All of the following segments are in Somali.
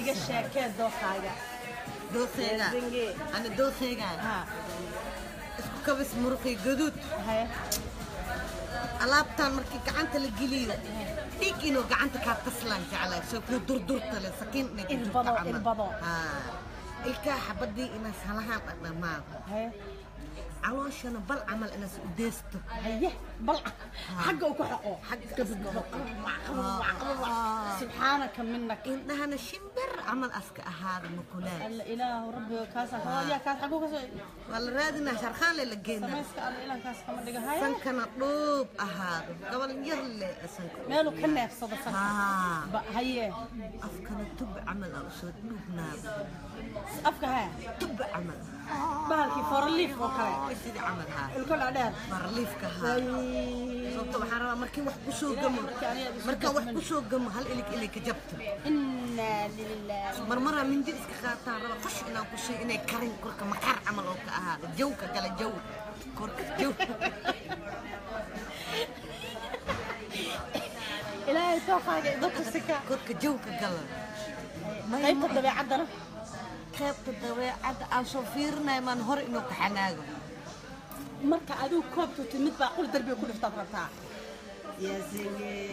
iga sheekee dooqaaga أنا دوخيغا اسكو كبس مرقي قدود alaabtaan markii gacanta la geliyo dhiig inuu gacanta ka taslaan jeclaa soo ku durdurta la sakiin ilbado ilkaa xabadii ina salahan dhamaad calooshana bal camal ina soo deesto haye bal xagga uu ku xaqo xagga subhanaka minnak indhahana shimbir camal aska ahaada mukulaan alla ilaahu rabbi kaasa hooya kaas xaggu ka soo wala raadina sharxaan la geeyna samayska alla ilaahu kaas kama dhiga haye sankana dhoob ahaado gabal yar le sanka meelu ka neefsado sanka haye afkana tub camal oo soo dhuubnaa afka ha tub camal bahalkii forliif oo kale sidii camal ha ilkol dheer forliifka ha sababta waxaan rabaa markii wax ku soo gamo marka wax ku soo gamo hal ilig ka jabto inna lillahi marmara mindi iska qaataan raba qosh inaan ku soo inay karin korka maqar camal oo ka ahaado jawka kala jaw korka jaw ilaahay tooqaaga dadku sika korka jawka gala qaybta dabeecadana qaybta dabeecadda aan soo fiirnay maan hor inuu ka xanaago marka adigu koobtu timid baa qul darbiga ku dhiftaad rabtaa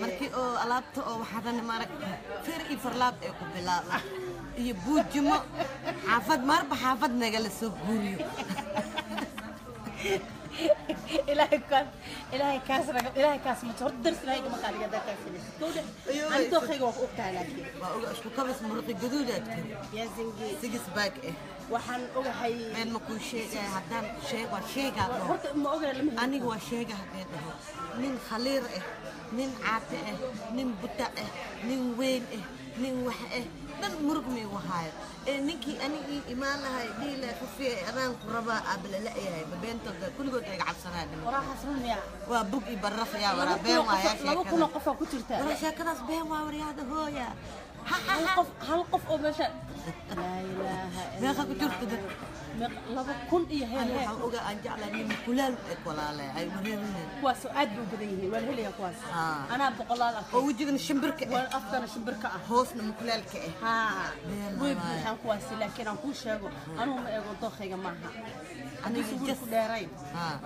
markii oo alaabta oo waxaadana maaragta feer iyo farlaab ay ku bilaabay iyo buujimo xaafad marba xaafad nagala soo guuriyo إلهي كاس متهور درس لهاي كما قال لي ذاك الفيلم أنا دوخي وقتها لكن شو كبس مرقي جدودات يا زنجي سجس باك وحن أوجهي من مكون شيء هدان شيء وشيء ما أوجه أنا هو شيء هكذا من خلير من عاتق من بتاع من وين من وحق من مرقمي وهاي نيكي أنا إيمان هاي دي لا خفية أنا قربا قبل لا هاي ببنت كل قط يقعد سنة وراح أسرن يا وبوكي برف يا ورا بين ويا شيء لو كنا قفا كترتا ولا شيء كناس بين ورياض هو يا هل قف أو مشى لا إله إلا الله كترت لو كن إيه هي أنا أوجا أنجع لني مكلال ولا لا أي مريم كواس أدب بديه ولا هي كواس أنا بقول لك ووجهنا شمبرك والأفضل شمبرك هوسنا مكلال كه ويب نحن كواس لكن أنا كل شيء أنا ما أقول طخي جماعة أنا جس دارين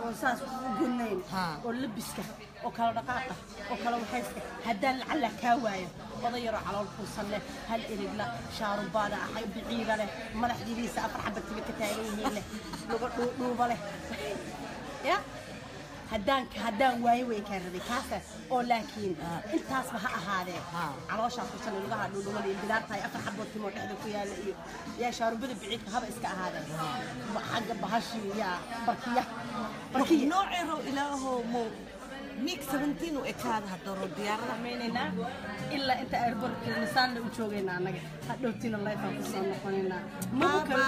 وساس جنين ولبسك وكلا دقائق وكلا وحيسك هدل على كوايا وضير على الفصل هل إرجلا شارب بادا حي بعيرة له ملح جديد سافر حبة تبي كتاعيه له لو باله يا هدان واي كان ذي كاسة ولكن أنت أصبح هذا على وش الفصل اللي قاعد لو مالي البلاد هاي أفر حبة تمر تحت فيها يا شارب بده بعيد هذا إسك هذا حاجة بهالشي يا بركية نوعه إله مو ميك 17 وإكاد هدورو ديارنا ميننا إلا أنت أربط الإنسان اللي وشوقنا أنا هدوتين الله يفهم قننا بابا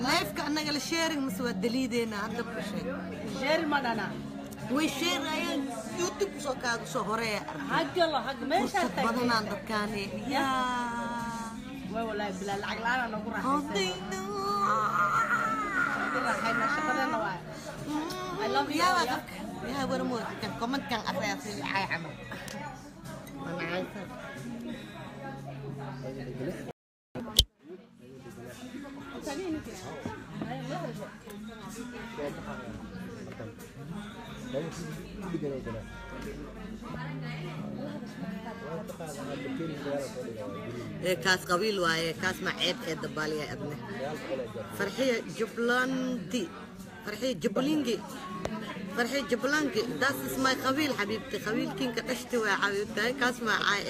لايف كأننا قال شيرين مسوى الدليدنا عندك شيء شير ما أنا ويشير أيان يوتيوب سوكاد سهرة حق الله حق ما شرط بدنا عندك كاني يا والله بلا العقل أنا نقول راح هينا شغلنا واي I love you يا ورموت كان كومنت كان أساسي عاي عمل أنا عايزة كاس قبيل واي كاس مع عيب الدبالية يا ابني فرحية جبلانتي فرحية جبلينجي فرحي جبلانكي داس اسمها قبيل حبيبتي قبيل كين كتشتوى حبيبتي كاس ما عاي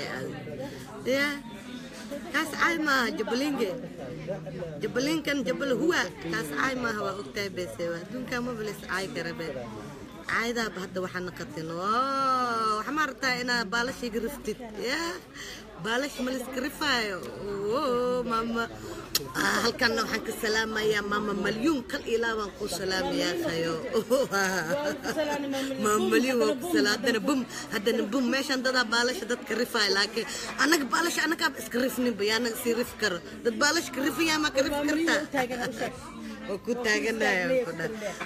يا كاس عاي ما جبلينكي جبلين كان جبل هو كاس عاي ما هو اكتاي بسوا دون كان مبلس عاي كربي عاي ذا بهدا وحنا قتين وحمرتا انا بالاش يقرفتي يا بالاش ملس كرفاي ماما halkan waxaan ka salaamayaa mama maliyun kal ilaa waan ku salaamayaa khayo mama maliyun salaadana bum hadana bum meeshan dad baalash dadka rifay laakiin anaga baalash anaga iska rifnin bayana si rif karo dad baalash ka rifiya ma ka rif karta oo ku taaganayo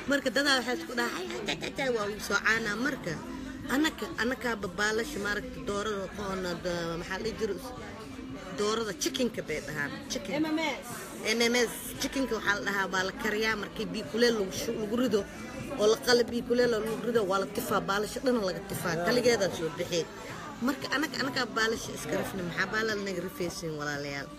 marka dad waxa isku dhahay waa soo caana marka anaka baalash marka doorada qoona maxaa la jiro doorada chickenka bay dhahaan chicken MMS MMS chickenka waxaa la dhahaa baa la kariyaa markii biyo kuleel lagu rido oo la qalab biyo kuleel lagu rido waa la tifaa baalasha dhan laga tifaa kaligeeda soo bixin marka anaga baalasha iska rafna maxaa baalal naga rifaysin walaalayaal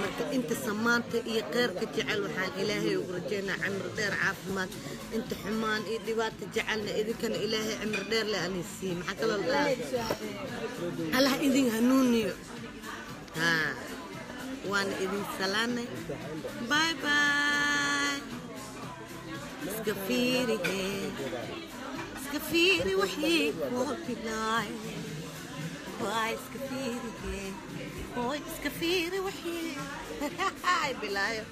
marka inta samaanta iyo qeyrka jecel waxaan ilaahay ugu rajaynaa cimri dheer caafimaad inta xumaan iyo dhibaato jecelna idinkana ilaahay cimri dheer leh aan sii maxaa kaloo Allah idin hanuuniyo وانا إذن سلامي باي باي سكفيري وحيد وقتي لاي باي سكفيري وحيد هاي بلاي